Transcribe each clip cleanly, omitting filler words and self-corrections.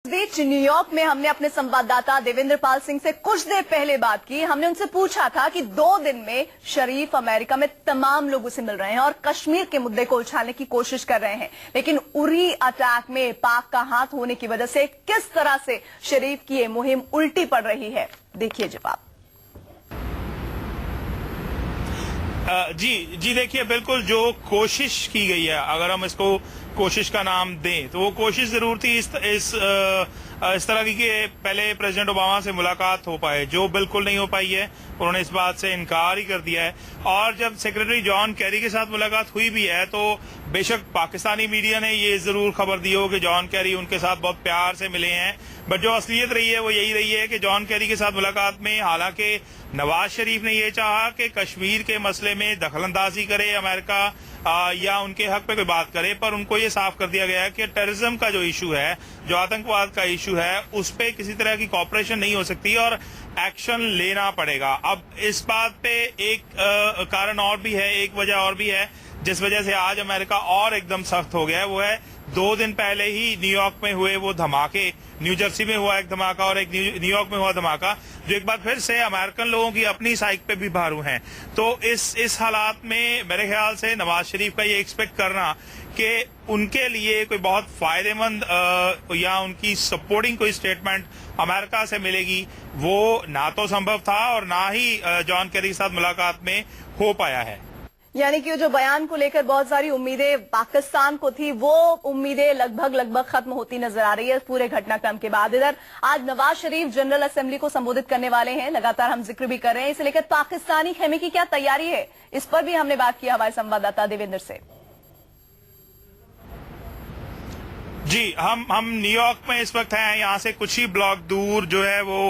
इस बीच न्यूयॉर्क में हमने अपने संवाददाता देवेंद्र पाल सिंह से कुछ देर पहले बात की। हमने उनसे पूछा था कि 2 दिन में शरीफ अमेरिका में तमाम लोगों से मिल रहे हैं और कश्मीर के मुद्दे को उछालने की कोशिश कर रहे हैं, लेकिन उरी अटैक में पाक का हाथ होने की वजह से किस तरह से शरीफ की ये मुहिम उल्टी पड़ रही है, देखिए जवाब। जी देखिए, बिल्कुल जो कोशिश की गई है, अगर हम इसको कोशिश का नाम दें तो वो कोशिश जरूर थी इस तरह की कि पहले प्रेसिडेंट ओबामा से मुलाकात हो पाए, जो बिल्कुल नहीं हो पाई है। उन्होंने इस बात से इनकार ही कर दिया है। और जब सेक्रेटरी जॉन कैरी के साथ मुलाकात हुई भी है तो बेशक पाकिस्तानी मीडिया ने ये जरूर खबर दी हो कि जॉन कैरी उनके साथ बहुत प्यार से मिले हैं, बट जो असलियत रही है वो यही रही है कि जॉन कैरी के साथ मुलाकात में हालांकि नवाज शरीफ ने ये चाहा कि कश्मीर के मसले में दखलंदाजी करे अमेरिका या उनके हक पे कोई बात करे, पर उनको ये साफ कर दिया गया है कि टेररिज्म का जो इशू है, जो आतंकवाद का इशू है, उस पे किसी तरह की कॉपरेशन नहीं हो सकती और एक्शन लेना पड़ेगा। अब इस बात पे एक कारण और भी है, एक वजह और भी है जिस वजह से आज अमेरिका और एकदम सख्त हो गया है। वो है 2 दिन पहले ही न्यूयॉर्क में हुए वो धमाके, न्यू जर्सी में हुआ एक धमाका और एक न्यूयॉर्क में हुआ धमाका, जो एक बार फिर से अमेरिकन लोगों की अपनी साइक पे भी भारू हैं। तो इस हालात में मेरे ख्याल से नवाज शरीफ का ये एक्सपेक्ट करना कि उनके लिए कोई बहुत फायदेमंद या उनकी सपोर्टिंग कोई स्टेटमेंट अमेरिका से मिलेगी, वो ना तो संभव था और ना ही जॉन कैरी के साथ मुलाकात में हो पाया है। यानी कि जो बयान को लेकर बहुत सारी उम्मीदें पाकिस्तान को थी, वो उम्मीदें लगभग खत्म होती नजर आ रही है पूरे घटनाक्रम के बाद। इधर आज नवाज शरीफ जनरल असेंबली को संबोधित करने वाले हैं, लगातार हम जिक्र भी कर रहे हैं। इसे लेकर पाकिस्तानी खेमे की क्या तैयारी है, इस पर भी हमने बात की हमारे संवाददाता देवेंद्र से। जी, हम न्यूयॉर्क में इस वक्त हैं। यहाँ से कुछ ही ब्लॉक दूर जो है वो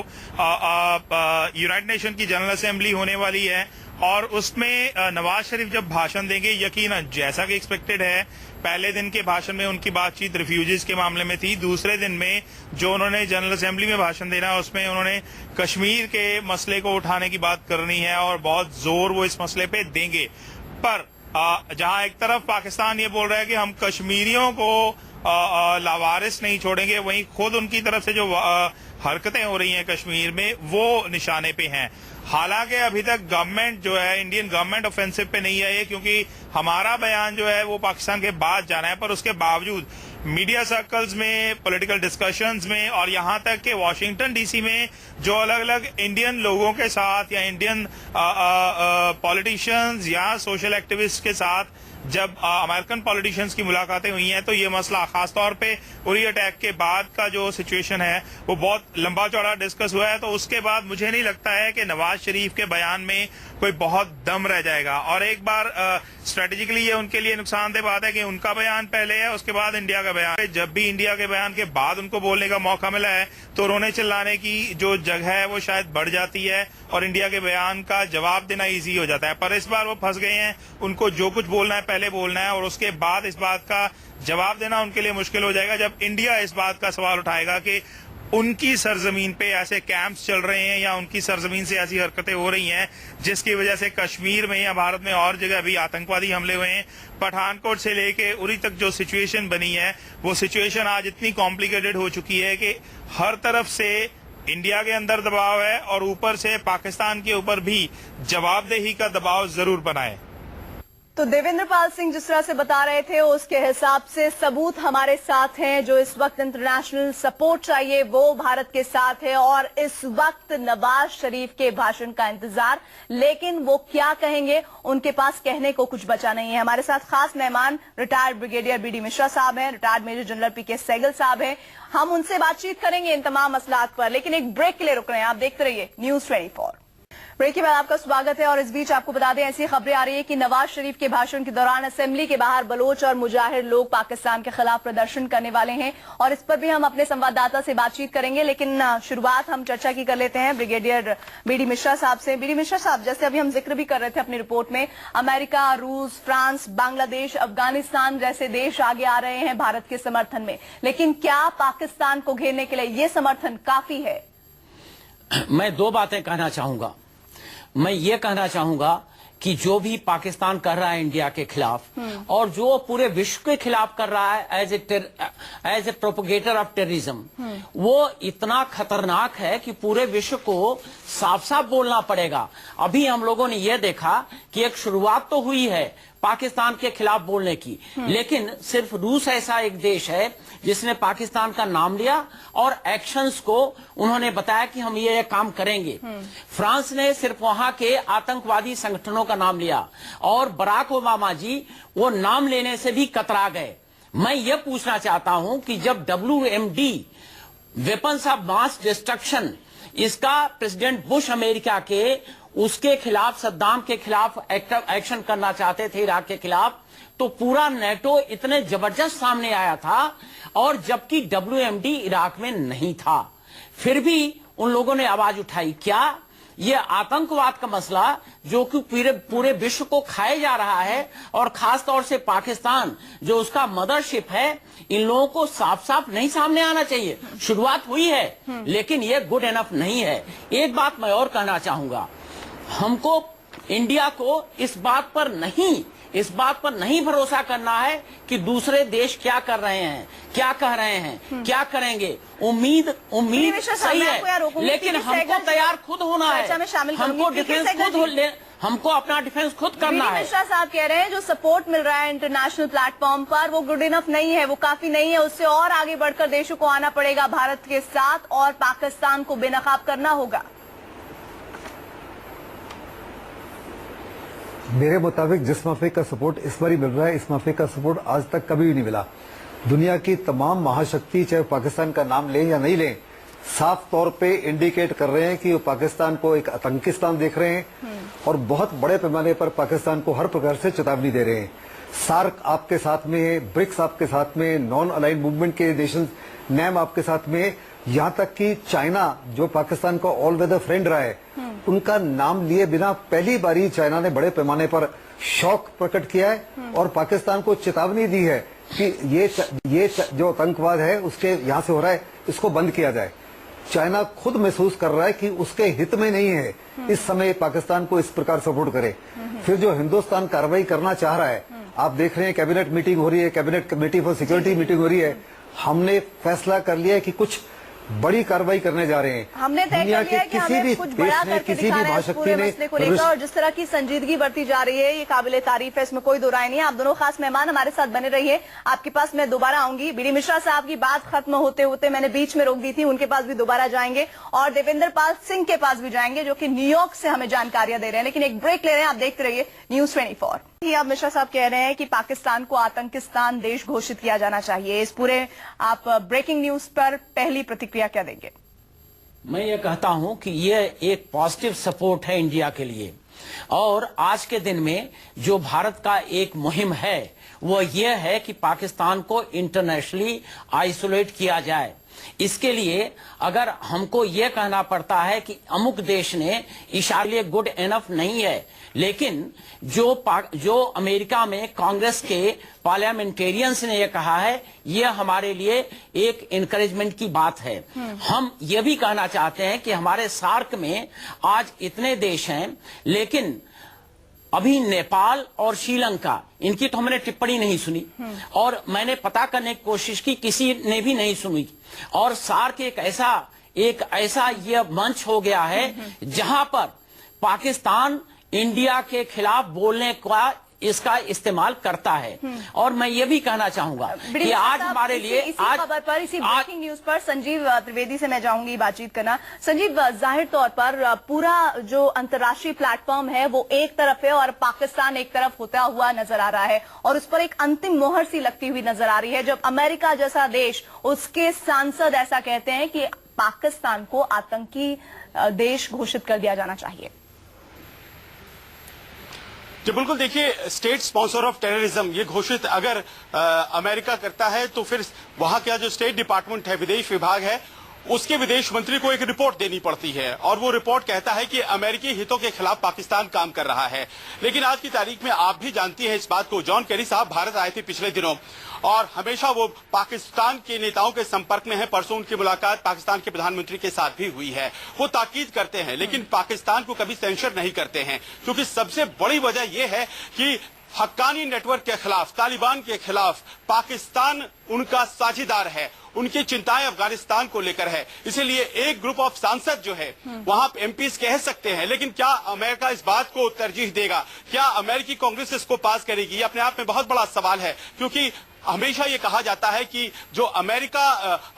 यूनाइटेड नेशन की जनरल असेंबली होने वाली है और उसमें नवाज शरीफ जब भाषण देंगे, यकीनन जैसा कि एक्सपेक्टेड है, पहले दिन के भाषण में उनकी बातचीत रिफ्यूजीज के मामले में थी। दूसरे दिन में जो उन्होंने जनरल असेंबली में भाषण देना है उसमें उन्होंने कश्मीर के मसले को उठाने की बात करनी है और बहुत जोर वो इस मसले पे देंगे। पर जहां एक तरफ पाकिस्तान ये बोल रहा है कि हम कश्मीरियों को लावारिस नहीं छोड़ेंगे, वहीं खुद उनकी तरफ से जो हरकतें हो रही हैं कश्मीर में वो निशाने पे हैं। हालांकि अभी तक गवर्नमेंट जो है, इंडियन गवर्नमेंट ऑफेंसिव पे नहीं आई है, क्योंकि हमारा बयान जो है वो पाकिस्तान के बाद जाना है। पर उसके बावजूद मीडिया सर्कल्स में, पॉलिटिकल डिस्कशंस में और यहाँ तक कि वॉशिंगटन डीसी में जो अलग अलग इंडियन लोगों के साथ या इंडियन पॉलिटिशियंस या सोशल एक्टिविस्ट के साथ जब अमेरिकन पॉलिटिशियंस की मुलाकातें हुई हैं तो ये मसला खासतौर पे उरी अटैक के बाद का जो सिचुएशन है वो बहुत लंबा चौड़ा डिस्कस हुआ है। तो उसके बाद मुझे नहीं लगता है कि नवाज शरीफ के बयान में कोई बहुत दम रह जाएगा। और एक बार स्ट्रेटेजिकली ये उनके लिए नुकसानदेह बात है कि उनका बयान पहले है, उसके बाद इंडिया का बयान। जब भी इंडिया के बयान के बाद उनको बोलने का मौका मिला है तो रोने चिल्लाने की जो जगह है वो शायद बढ़ जाती है और इंडिया के बयान का जवाब देना ईजी हो जाता है। पर इस बार वो फंस गए हैं, उनको जो कुछ बोलना है पहले बोलना है और उसके बाद इस बात का जवाब देना उनके लिए मुश्किल हो जाएगा जब इंडिया इस बात का सवाल उठाएगा कि उनकी सरजमीन पे ऐसे कैंप्स चल रहे हैं या उनकी सरजमीन से ऐसी हरकतें हो रही हैं जिसकी वजह से कश्मीर में या भारत में और जगह भी आतंकवादी हमले हुए हैं। पठानकोट से लेके उरी तक जो सिचुएशन बनी है वो सिचुएशन आज इतनी कॉम्प्लिकेटेड हो चुकी है कि हर तरफ से इंडिया के अंदर दबाव है और ऊपर से पाकिस्तान के ऊपर भी जवाबदेही का दबाव जरूर बना है। तो देवेंद्र पाल सिंह जिस तरह से बता रहे थे उसके हिसाब से सबूत हमारे साथ हैं। जो इस वक्त इंटरनेशनल सपोर्ट चाहिए वो भारत के साथ है और इस वक्त नवाज शरीफ के भाषण का इंतजार, लेकिन वो क्या कहेंगे उनके पास कहने को कुछ बचा नहीं है। हमारे साथ खास मेहमान रिटायर्ड ब्रिगेडियर बीडी मिश्रा साहब हैं, रिटायर्ड मेजर जनरल पीके सहगल साहब हैं। हम उनसे बातचीत करेंगे इन तमाम मसलात पर, लेकिन एक ब्रेक के लिए रुक रहे हैं। आप देखते रहिए न्यूज 24। ब्रेक के बाद आपका स्वागत है और इस बीच आपको बता दें ऐसी खबरें आ रही है कि नवाज शरीफ के भाषण के दौरान असेंबली के बाहर बलोच और मुजाहिर लोग पाकिस्तान के खिलाफ प्रदर्शन करने वाले हैं और इस पर भी हम अपने संवाददाता से बातचीत करेंगे। लेकिन शुरुआत हम चर्चा की कर लेते हैं ब्रिगेडियर बीडी मिश्रा साहब से। बीडी मिश्रा साहब, जैसे अभी हम जिक्र भी कर रहे थे अपनी रिपोर्ट में, अमेरिका, रूस, फ्रांस, बांग्लादेश, अफगानिस्तान जैसे देश आगे आ रहे हैं भारत के समर्थन में, लेकिन क्या पाकिस्तान को घेरने के लिए ये समर्थन काफी है? मैं 2 बातें कहना चाहूंगा। मैं ये कहना चाहूंगा कि जो भी पाकिस्तान कर रहा है इंडिया के खिलाफ और जो पूरे विश्व के खिलाफ कर रहा है as a propagator of terrorism, वो इतना खतरनाक है कि पूरे विश्व को साफ साफ बोलना पड़ेगा। अभी हम लोगों ने यह देखा कि एक शुरुआत तो हुई है पाकिस्तान के खिलाफ बोलने की, लेकिन सिर्फ रूस ऐसा एक देश है जिसने पाकिस्तान का नाम लिया और एक्शंस को उन्होंने बताया कि हम ये काम करेंगे। फ्रांस ने सिर्फ वहां के आतंकवादी संगठनों का नाम लिया और बराक ओबामा जी वो नाम लेने से भी कतरा गए। मैं ये पूछना चाहता हूं कि जब WMD weapons of mass destruction इसका प्रेसिडेंट बुश अमेरिका के उसके खिलाफ, सद्दाम के खिलाफ एक्शन करना चाहते थे इराक के खिलाफ, तो पूरा नेटो इतने जबरदस्त सामने आया था और जबकि WMD इराक में नहीं था, फिर भी उन लोगों ने आवाज उठाई। क्या ये आतंकवाद का मसला जो कि पूरे विश्व को खाए जा रहा है और खास तौर से पाकिस्तान जो उसका मदरशिप है, इन लोगों को साफ साफ नहीं सामने आना चाहिए। शुरुआत हुई है लेकिन ये गुड एनफ नहीं है। एक बात मैं और कहना चाहूंगा, हमको इंडिया को इस बात पर नहीं भरोसा करना है कि दूसरे देश क्या कर रहे हैं, क्या कह रहे हैं, क्या करेंगे। उम्मीद सही है, लेकिन हमको तैयार खुद होना है, हमको डिफेंस हमको अपना डिफेंस खुद करना है। मिश्रा साहब कह रहे हैं जो सपोर्ट मिल रहा है इंटरनेशनल प्लेटफॉर्म पर वो गुड इनफ नहीं है, वो काफी नहीं है, उससे और आगे बढ़कर देशों को आना पड़ेगा भारत के साथ और पाकिस्तान को बेनकाब करना होगा। मेरे मुताबिक जिस माफिया का सपोर्ट इस बार ही मिल रहा है, इस माफिया का सपोर्ट आज तक कभी भी नहीं मिला। दुनिया की तमाम महाशक्ति चाहे पाकिस्तान का नाम लें या नहीं लें, साफ तौर पे इंडिकेट कर रहे हैं कि वो पाकिस्तान को एक आतंकिस्तान देख रहे हैं और बहुत बड़े पैमाने पर पाकिस्तान को हर प्रकार से चेतावनी दे रहे हैं। सार्क आपके साथ में है, ब्रिक्स आपके साथ में, नॉन अलाइंड मूवमेंट के नेशन नैम आपके साथ में, यहाँ तक कि चाइना जो पाकिस्तान का ऑल वेदर फ्रेंड रहा है, उनका नाम लिए बिना पहली बारी चाइना ने बड़े पैमाने पर शौक प्रकट किया है और पाकिस्तान को चेतावनी दी है कि ये जो आतंकवाद है उसके यहाँ से हो रहा है, इसको बंद किया जाए। चाइना खुद महसूस कर रहा है कि उसके हित में नहीं है इस समय पाकिस्तान को इस प्रकार सपोर्ट करे। फिर जो हिंदुस्तान कार्रवाई करना चाह रहा है, आप देख रहे हैं कैबिनेट मीटिंग हो रही है, cabinet committee for security meeting हो रही है। हमने फैसला कर लिया है कि कुछ बड़ी कार्रवाई करने जा रहे हैं। हमने तय कर लिया है कि हमें कुछ बड़ा करके दिखाना है इस पूरे मसले को लेकर और जिस तरह की संजीदगी बढ़ती जा रही है ये काबिले तारीफ है, इसमें कोई दो राय नहीं है। आप दोनों खास मेहमान हमारे साथ बने रहिए, आपके पास मैं दोबारा आऊंगी। बीडी मिश्रा साहब की बात खत्म होते होते मैंने बीच में रोक दी थी, उनके पास भी दोबारा जाएंगे और देवेंद्र पाल सिंह के पास भी जाएंगे जो कि न्यूयॉर्क से हमें जानकारियां दे रहे हैं। लेकिन एक ब्रेक ले रहे हैं, आप देखते रहिए News 24। अब मिश्रा साहब कह रहे हैं कि पाकिस्तान को आतंकिस्तान देश घोषित किया जाना चाहिए, इस पूरे आप ब्रेकिंग न्यूज पर पहली प्रतिक्रिया क्या देंगे? मैं ये कहता हूं कि ये एक पॉजिटिव सपोर्ट है इंडिया के लिए और आज के दिन में जो भारत का एक मुहिम है वो ये है कि पाकिस्तान को इंटरनेशनली आइसोलेट किया जाए। इसके लिए अगर हमको ये कहना पड़ता है कि अमुक देश ने इशारे गुड एनफ नहीं है, लेकिन जो अमेरिका में कांग्रेस के पार्लियामेंटेरियंस ने ये कहा है, ये हमारे लिए एक इनकरेजमेंट की बात है। हम ये भी कहना चाहते हैं कि हमारे सार्क में आज इतने देश हैं, लेकिन अभी नेपाल और श्रीलंका इनकी तो हमने टिप्पणी नहीं सुनी और मैंने पता करने की कोशिश की, किसी ने भी नहीं सुनी। और सार्क एक ऐसा यह मंच हो गया है जहां पर पाकिस्तान इंडिया के खिलाफ बोलने का इसका इस्तेमाल करता है। और मैं ये भी कहना चाहूंगा कि आज हमारे लिए इसी खबर पर, इसी ब्रेकिंग न्यूज पर संजीव त्रिवेदी से मैं चाहूंगी बातचीत करना। संजीव, जाहिर तौर पर पूरा जो अंतर्राष्ट्रीय प्लेटफॉर्म है वो एक तरफ है और पाकिस्तान एक तरफ होता हुआ नजर आ रहा है और उस पर एक अंतिम मोहर सी लगती हुई नजर आ रही है जब अमेरिका जैसा देश, उसके सांसद ऐसा कहते हैं कि पाकिस्तान को आतंकी देश घोषित कर दिया जाना चाहिए। जी बिल्कुल, देखिए स्टेट स्पॉन्सर ऑफ टेररिज्म ये घोषित अगर अमेरिका करता है तो फिर वहां का जो स्टेट डिपार्टमेंट है, विदेश विभाग है, उसके विदेश मंत्री को एक रिपोर्ट देनी पड़ती है और वो रिपोर्ट कहता है कि अमेरिकी हितों के खिलाफ पाकिस्तान काम कर रहा है। लेकिन आज की तारीख में आप भी जानती हैं इस बात को, जॉन केरी साहब भारत आए थे पिछले दिनों और हमेशा वो पाकिस्तान के नेताओं के संपर्क में है। परसों उनकी मुलाकात पाकिस्तान के प्रधानमंत्री के साथ भी हुई है। वो ताकीद करते हैं लेकिन पाकिस्तान को कभी सेंसर नहीं करते हैं, क्योंकि सबसे बड़ी वजह यह है कि हक्कानी नेटवर्क के खिलाफ, तालिबान के खिलाफ पाकिस्तान उनका साझीदार है। उनकी चिंताएं अफगानिस्तान को लेकर है। इसीलिए एक ग्रुप ऑफ सांसद जो है वहां एमपीज कह सकते हैं, लेकिन क्या अमेरिका इस बात को तरजीह देगा? क्या अमेरिकी कांग्रेस इसको पास करेगी? ये अपने आप में बहुत बड़ा सवाल है, क्योंकि हमेशा ये कहा जाता है कि जो अमेरिका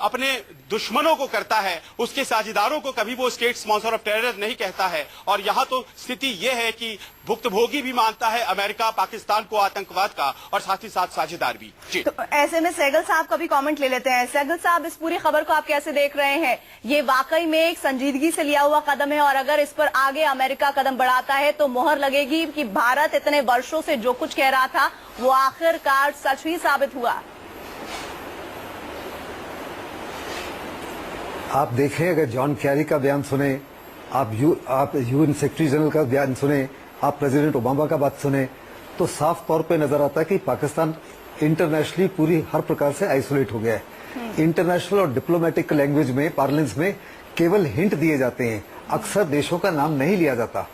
अपने दुश्मनों को करता है उसके साझीदारों को कभी वो स्टेट स्पॉन्सर ऑफ टेरर नहीं कहता है। और यहाँ तो स्थिति ये है कि भुक्तभोगी भी मानता है अमेरिका पाकिस्तान को आतंकवाद का और साथ ही साथ साझेदार भी। जी। तो ऐसे में सहगल साहब का भी कमेंट ले लेते हैं। सहगल साहब, इस पूरी खबर को आप कैसे देख रहे हैं? ये वाकई में एक संजीदगी से लिया हुआ कदम है और अगर इस पर आगे अमेरिका कदम बढ़ाता है तो मोहर लगेगी कि भारत इतने वर्षों से जो कुछ कह रहा था वो आखिरकार सच ही साबित हुआ। आप देखें, अगर जॉन कैरी का बयान सुने, आप यूएन सेक्रेटरी जनरल का बयान सुने, आप प्रेसिडेंट ओबामा का बात सुने, तो साफ तौर पे नजर आता है कि पाकिस्तान इंटरनेशनली पूरी हर प्रकार से आइसोलेट हो गया है। इंटरनेशनल और डिप्लोमेटिक लैंग्वेज में, पार्लेंस में केवल हिंट दिए जाते हैं, अक्सर देशों का नाम नहीं लिया जाता।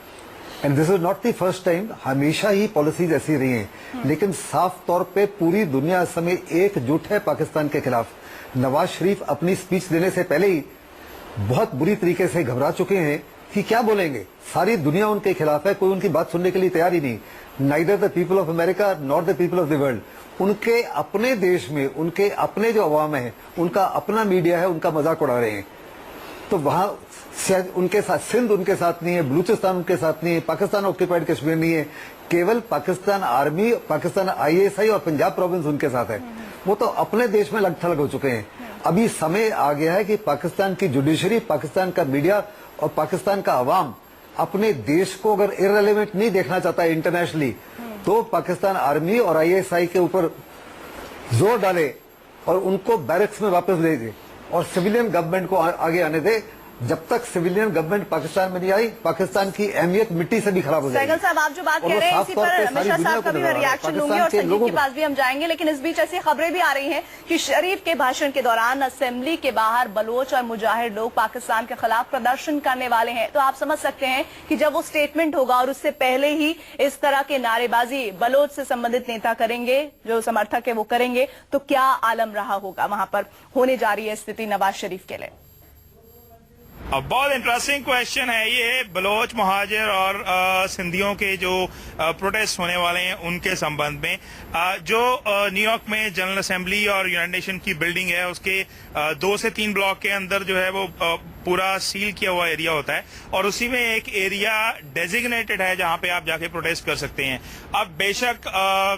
And this is not the first time, हमेशा ही पॉलिसीज ऐसी रही हैं। लेकिन साफ तौर पे पूरी दुनिया इस समय एकजुट है पाकिस्तान के खिलाफ। नवाज शरीफ अपनी स्पीच देने से पहले ही बहुत बुरी तरीके से घबरा चुके हैं कि क्या बोलेंगे। सारी दुनिया उनके खिलाफ है, कोई उनकी बात सुनने के लिए तैयार ही नहीं। Neither the people of America not the people of the world. उनके अपने देश में उनके अपने जो अवाम है, उनका अपना मीडिया है, उनका मजाक उड़ा रहे हैं। तो वहां उनके साथ सिंध उनके साथ नहीं है, बलूचिस्तान उनके साथ नहीं है, पाकिस्तान ऑक्यूपाइड कश्मीर नहीं है, केवल पाकिस्तान आर्मी, पाकिस्तान आईएसआई और पंजाब प्रोविंस उनके साथ है। वो तो अपने देश में लग थलग हो चुके हैं। अभी समय आ गया है कि पाकिस्तान की जुडिशरी, पाकिस्तान का मीडिया और पाकिस्तान का अवाम अपने देश को अगर इररिलेवेंट नहीं देखना चाहता है इंटरनेशनली, तो पाकिस्तान आर्मी और आईएसआई के ऊपर जोर डाले और उनको बैरक्स में वापस ले दे और सिविलियन गवर्नमेंट को आगे आने दे। जब तक सिविलियन गवर्नमेंट पाकिस्तान में नहीं आई, पाकिस्तान की अहमियत मिट्टी से भी खराब हो जाएगी। सहगल साहब, आप जो बात कह रहे हैं इसी पर मिश्रा साहब का भी मैं रिएक्शन लूंगी और संजीव के पास भी हम जाएंगे। लेकिन इस बीच ऐसी खबरें भी आ रही हैं कि शरीफ के भाषण के दौरान असेंबली के बाहर बलोच और मुजाहिद लोग पाकिस्तान के खिलाफ प्रदर्शन करने वाले हैं। तो आप समझ सकते हैं कि जब वो स्टेटमेंट होगा और उससे पहले ही इस तरह के नारेबाजी बलोच से संबंधित नेता करेंगे, जो समर्थक है वो करेंगे, तो क्या आलम रहा होगा वहां पर होने जा रही है स्थिति नवाज शरीफ के लिए। अब बहुत इंटरेस्टिंग क्वेश्चन है ये, बलोच, मुहाजिर और सिंधियों के जो प्रोटेस्ट होने वाले हैं उनके संबंध में। जो न्यूयॉर्क में जनरल असेंबली और यूनाइटेड नेशन की बिल्डिंग है, उसके 2 से 3 ब्लॉक के अंदर जो है वो पूरा सील किया हुआ एरिया होता है और उसी में एक एरिया डेजिग्नेटेड है जहां पे आप जाके प्रोटेस्ट कर सकते हैं। अब बेशक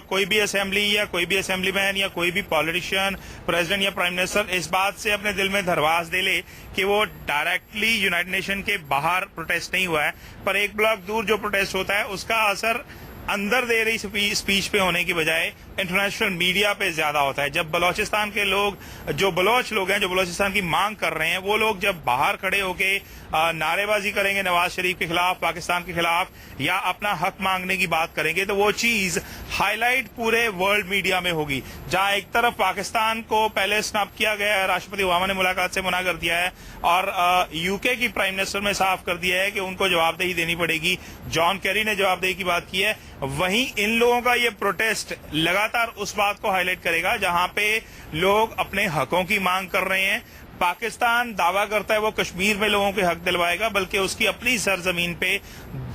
कोई भी असेंबली या कोई भी असेंबलीमैन या कोई भी पॉलिटिशियन, प्रेसिडेंट या प्राइम मिनिस्टर इस बात से अपने दिल में धरवास दे ले कि वो डायरेक्टली यूनाइटेड नेशन के बाहर प्रोटेस्ट नहीं हुआ है, पर एक ब्लॉक दूर जो प्रोटेस्ट होता है उसका असर अंदर दे रही स्पीच पे होने की बजाय इंटरनेशनल मीडिया पे ज्यादा होता है। जब बलोचिस्तान के लोग, जो बलोच लोग हैं, जो बलोचिस्तान की मांग कर रहे हैं, वो लोग जब बाहर खड़े होके नारेबाजी करेंगे नवाज शरीफ के खिलाफ, पाकिस्तान के खिलाफ, या अपना हक मांगने की बात करेंगे, तो वो चीज हाईलाइट पूरे वर्ल्ड मीडिया में होगी। जहां एक तरफ पाकिस्तान को पहले स्नब किया गया है, राष्ट्रपति ओबामा ने मुलाकात से मना कर दिया है और यूके की प्राइम मिनिस्टर ने साफ कर दिया है कि उनको जवाबदेही देनी पड़ेगी, जॉन केरी ने जवाबदेही की बात की है, वहीं इन लोगों का ये प्रोटेस्ट लगातार उस बात को हाईलाइट करेगा जहां पे लोग अपने हकों की मांग कर रहे हैं। पाकिस्तान दावा करता है वो कश्मीर में लोगों के हक दिलवाएगा, बल्कि उसकी अपनी सरजमीन पे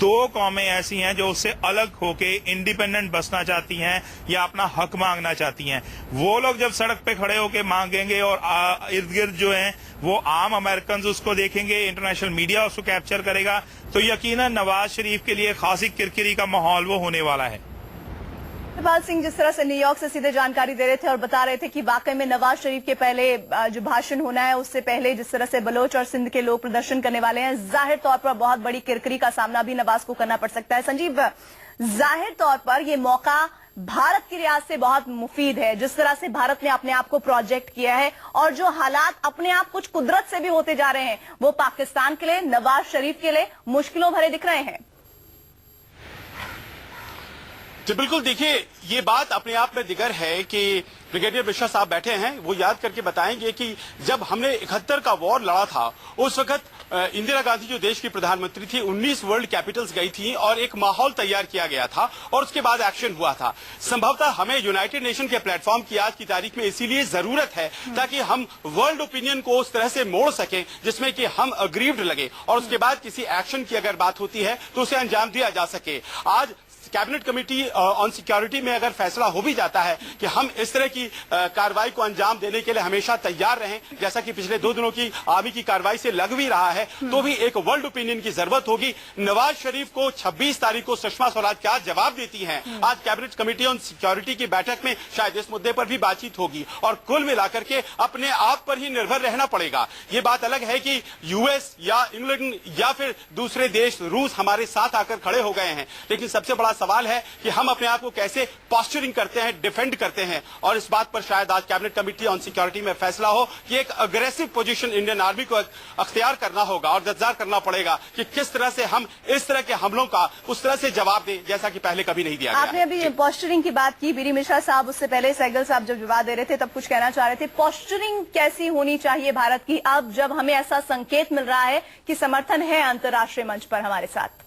2 कौमें ऐसी हैं जो उससे अलग होके इंडिपेंडेंट बसना चाहती हैं या अपना हक मांगना चाहती हैं। वो लोग जब सड़क पे खड़े होके मांगेंगे और इर्द गिर्द जो हैं वो आम अमेरिकन उसको देखेंगे, इंटरनेशनल मीडिया उसको कैप्चर करेगा, तो यकीनन नवाज शरीफ के लिए खासी किरकिरी का माहौल वो होने वाला है। सत्यपाल सिंह जिस तरह से न्यूयॉर्क से सीधे जानकारी दे रहे थे और बता रहे थे कि वाकई में नवाज शरीफ के पहले जो भाषण होना है उससे पहले जिस तरह से बलोच और सिंध के लोग प्रदर्शन करने वाले हैं, जाहिर तौर पर बहुत बड़ी किरकिरी का सामना भी नवाज को करना पड़ सकता है। संजीव, जाहिर तौर पर यह मौका भारत के लिहाज से बहुत मुफीद है। जिस तरह से भारत ने अपने आप को प्रोजेक्ट किया है और जो हालात अपने आप कुछ कुदरत से भी होते जा रहे हैं, वो पाकिस्तान के लिए, नवाज शरीफ के लिए मुश्किलों भरे दिख रहे हैं। जी बिल्कुल, देखिए ये बात अपने आप में दिगर है कि ब्रिगेडियर मिश्रा साहब बैठे हैं, वो याद करके बताएंगे कि जब हमने 71 का वॉर लड़ा था उस वक्त इंदिरा गांधी जो देश की प्रधानमंत्री थी 19 वर्ल्ड कैपिटल्स गई थी और एक माहौल तैयार किया गया था और उसके बाद एक्शन हुआ था। संभवतः हमें यूनाइटेड नेशन के प्लेटफॉर्म की आज की तारीख में इसीलिए जरूरत है ताकि हम वर्ल्ड ओपिनियन को उस तरह से मोड़ सकें जिसमें कि हम अग्रीव्ड लगे और उसके बाद किसी एक्शन की अगर बात होती है तो उसे अंजाम दिया जा सके। आज कैबिनेट कमेटी ऑन सिक्योरिटी में अगर फैसला हो भी जाता है कि हम इस तरह की कार्रवाई को अंजाम देने के लिए हमेशा तैयार रहें, जैसा कि पिछले 2 दिनों की आर्मी की कार्रवाई से लग भी रहा है, तो भी एक वर्ल्ड ओपिनियन की जरूरत होगी। नवाज शरीफ को 26 तारीख को सुषमा स्वराज क्या जवाब देती हैं, आज कैबिनेट कमेटी ऑन सिक्योरिटी की बैठक में शायद इस मुद्दे पर भी बातचीत होगी और कुल मिलाकर के अपने आप पर ही निर्भर रहना पड़ेगा। ये बात अलग है कि यूएस या इंग्लैंड या फिर दूसरे देश रूस हमारे साथ आकर खड़े हो गए हैं, लेकिन सबसे बड़ा सवाल है कि हम अपने आप को कैसे पॉस्चरिंग करते हैं, डिफेंड करते हैं और इस बात पर शायद आज कैबिनेट कमेटी ऑन सिक्योरिटी में फैसला हो कि एक अग्रेसिव पोजीशन इंडियन आर्मी को अख्तियार करना होगा और इंतजार करना पड़ेगा कि किस तरह से हम इस तरह के हमलों का उस तरह से जवाब दें जैसा कि पहले कभी नहीं दिया गया। आपने अभी पॉस्चरिंग की बात की, बीरी मिश्रा साहब उससे पहले सहगल साहब जब जवाब दे रहे थे तब कुछ कहना चाह रहे थे। पॉस्चरिंग कैसी होनी चाहिए भारत की अब जब हमें ऐसा संकेत मिल रहा है कि समर्थन है अंतर्राष्ट्रीय मंच पर हमारे साथ?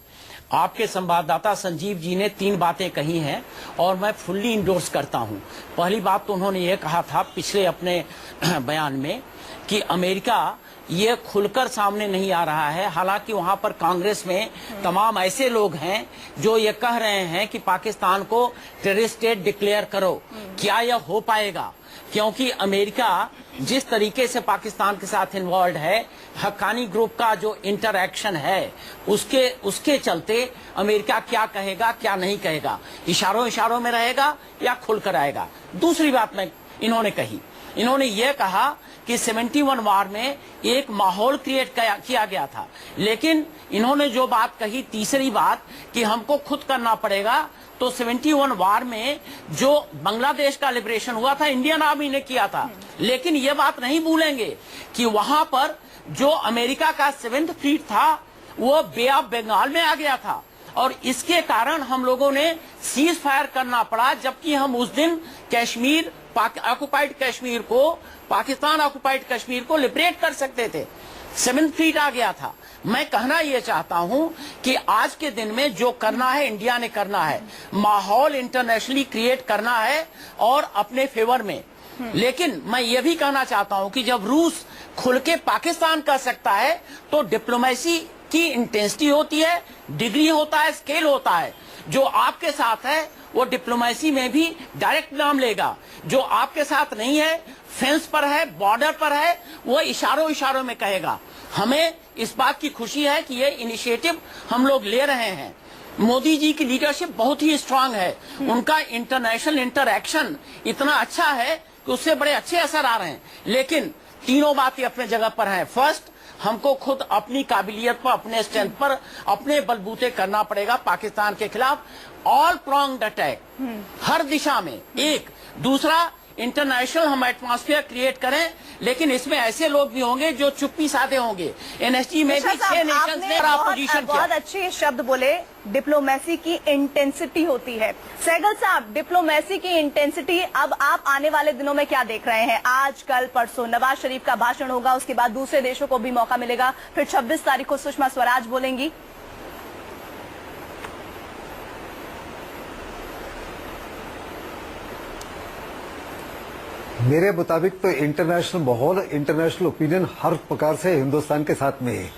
आपके संवाददाता संजीव जी ने 3 बातें कही हैं और मैं फुल्ली इंडोर्स करता हूं। पहली बात तो उन्होंने ये कहा था पिछले अपने बयान में कि अमेरिका ये खुलकर सामने नहीं आ रहा है, हालांकि वहां पर कांग्रेस में तमाम ऐसे लोग हैं जो ये कह रहे हैं कि पाकिस्तान को टेररिस्ट स्टेट डिक्लेयर करो। क्या यह हो पाएगा? क्योंकि अमेरिका जिस तरीके से पाकिस्तान के साथ इन्वॉल्व है, हक्कानी ग्रुप का जो इंटरएक्शन है उसके चलते अमेरिका क्या कहेगा क्या नहीं कहेगा, इशारों में रहेगा या खुलकर आएगा। दूसरी बात इन्होंने कही, इन्होंने ये कहा कि 71 वार में एक माहौल क्रिएट किया गया था, लेकिन इन्होंने जो बात कही तीसरी बात कि हमको खुद करना पड़ेगा, तो 71 वार में जो बांग्लादेश का लिबरेशन हुआ था इंडियन आर्मी ने किया था, लेकिन ये बात नहीं भूलेंगे कि वहां पर जो अमेरिका का 7th फ्लीट था वो बे ऑफ बंगाल में आ गया था और इसके कारण हम लोगों ने सीज फायर करना पड़ा, जबकि हम उस दिन कश्मीर ऑक्युपाइड कश्मीर को, पाकिस्तान ऑक्युपाइड कश्मीर को लिबरेट कर सकते थे। 7th फ्लीट आ गया था। मैं कहना यह चाहता हूं कि आज के दिन में जो करना है इंडिया ने करना है, माहौल इंटरनेशनली क्रिएट करना है और अपने फेवर में। लेकिन मैं ये भी कहना चाहता हूं कि जब रूस खुल के पाकिस्तान कर सकता है तो डिप्लोमेसी की इंटेंसिटी होती है, डिग्री होता है, स्केल होता है। जो आपके साथ है वो डिप्लोमेसी में भी डायरेक्ट नाम लेगा, जो आपके साथ नहीं है, फेंस पर है, बॉर्डर पर है, वो इशारों में कहेगा। हमें इस बात की खुशी है कि ये इनिशिएटिव हम लोग ले रहे हैं। मोदी जी की लीडरशिप बहुत ही स्ट्रांग है, उनका इंटरनेशनल इंटरएक्शन इतना अच्छा है कि उससे बड़े अच्छे असर आ रहे हैं। लेकिन तीनों बातें अपने जगह पर हैं। फर्स्ट, हमको खुद अपनी काबिलियत पर, अपने स्ट्रेंथ पर, अपने बलबूते करना पड़ेगा पाकिस्तान के खिलाफ ऑल प्रोंग्ड अटैक, हर दिशा में। एक दूसरा, इंटरनेशनल हम एटमॉस्फेयर क्रिएट करें, लेकिन इसमें ऐसे लोग भी होंगे जो चुप्पी साधे होंगे। एनएसजी में भी 6 नेशंस ने अपोजिशन किया। बहुत अच्छे शब्द बोले, डिप्लोमेसी की इंटेंसिटी होती है। सहगल साहब, डिप्लोमेसी की इंटेंसिटी अब आप आने वाले दिनों में क्या देख रहे हैं? आज, कल, परसों नवाज शरीफ का भाषण होगा, उसके बाद दूसरे देशों को भी मौका मिलेगा, फिर 26 तारीख को सुषमा स्वराज बोलेंगी। मेरे मुताबिक तो इंटरनेशनल माहौल, इंटरनेशनल ओपिनियन हर प्रकार से हिंदुस्तान के साथ में है।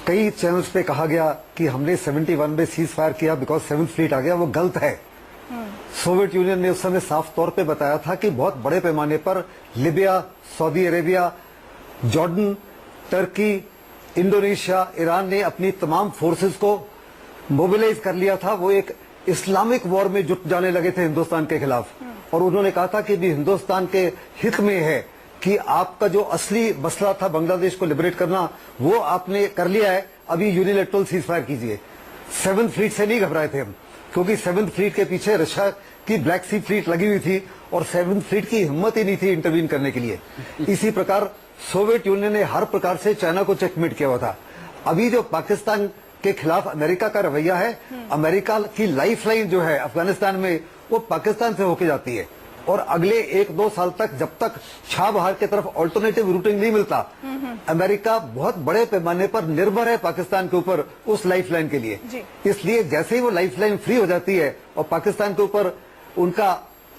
कई चैनल्स पे कहा गया कि हमने 71 में सीज फायर किया बिकॉज 7th फ्लीट आ गया, वो गलत है। सोवियत यूनियन ने उस समय साफ तौर पे बताया था कि बहुत बड़े पैमाने पर Libya, Saudi Arabia, Jordan, Turkey, Indonesia, Iran ने अपनी तमाम फोर्सेस को मोबिलाइज कर लिया था। वो एक इस्लामिक वॉर में जुट जाने लगे थे हिंदुस्तान के खिलाफ, और उन्होंने कहा था कि भी हिंदुस्तान के हित में है कि आपका जो असली मसला था बांग्लादेश को लिबरेट करना, वो आपने कर लिया है, अभी यूनिलैटरल सीज फायर कीजिए। 7th फ्लीट से नहीं घबराए थे हम। क्योंकि 7th फ्लीट के पीछे रशिया की ब्लैक सी फ्लीट लगी हुई थी और 7th फ्लीट की हिम्मत ही नहीं थी इंटरवीन करने के लिए। इसी प्रकार सोवियत यूनियन ने हर प्रकार से चाइना को चेकमेट किया हुआ था। अभी जो पाकिस्तान के खिलाफ अमेरिका का रवैया है, अमेरिका की लाइफलाइन जो है अफगानिस्तान में वो पाकिस्तान से होके जाती है और अगले 1-2 साल तक जब तक छह बहार की तरफ ऑल्टरनेटिव रूटिंग नहीं मिलता, अमेरिका बहुत बड़े पैमाने पर निर्भर है पाकिस्तान के ऊपर उस लाइफलाइन के लिए। इसलिए जैसे ही वो लाइफलाइन फ्री हो जाती है और पाकिस्तान के ऊपर उनका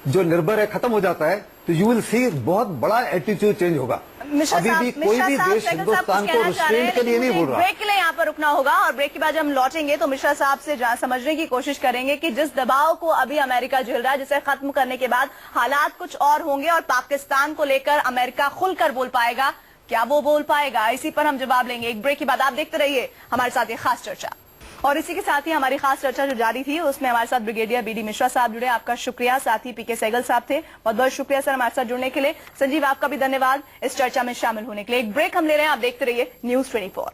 जो निर्भर है खत्म हो जाता है, तो यू विल सी बहुत बड़ा एटीट्यूड चेंज होगा। अभी भी कोई भी देश हिंदुस्तान को रिस्ट्रेंट के लिए नहीं बोल रहा। ब्रेक के लिए यहाँ पर रुकना होगा और ब्रेक के बाद जब हम लौटेंगे तो मिश्रा साहब से समझने की कोशिश करेंगे कि जिस दबाव को अभी अमेरिका झेल रहा है, जिसे खत्म करने के बाद हालात कुछ और होंगे और पाकिस्तान को लेकर अमेरिका खुलकर बोल पाएगा, क्या वो बोल पाएगा? इसी पर हम जवाब लेंगे एक ब्रेक के बाद। आप देखते रहिए हमारे साथ ये खास चर्चा। और इसी के साथ ही हमारी खास चर्चा जो जारी थी उसमें हमारे साथ ब्रिगेडियर बीडी मिश्रा साहब जुड़े, आपका शुक्रिया। साथ ही पीके सहगल साहब थे, बहुत बहुत शुक्रिया सर हमारे साथ जुड़ने के लिए। संजीव, आपका भी धन्यवाद इस चर्चा में शामिल होने के लिए। एक ब्रेक हम ले रहे हैं, आप देखते रहिए News 24।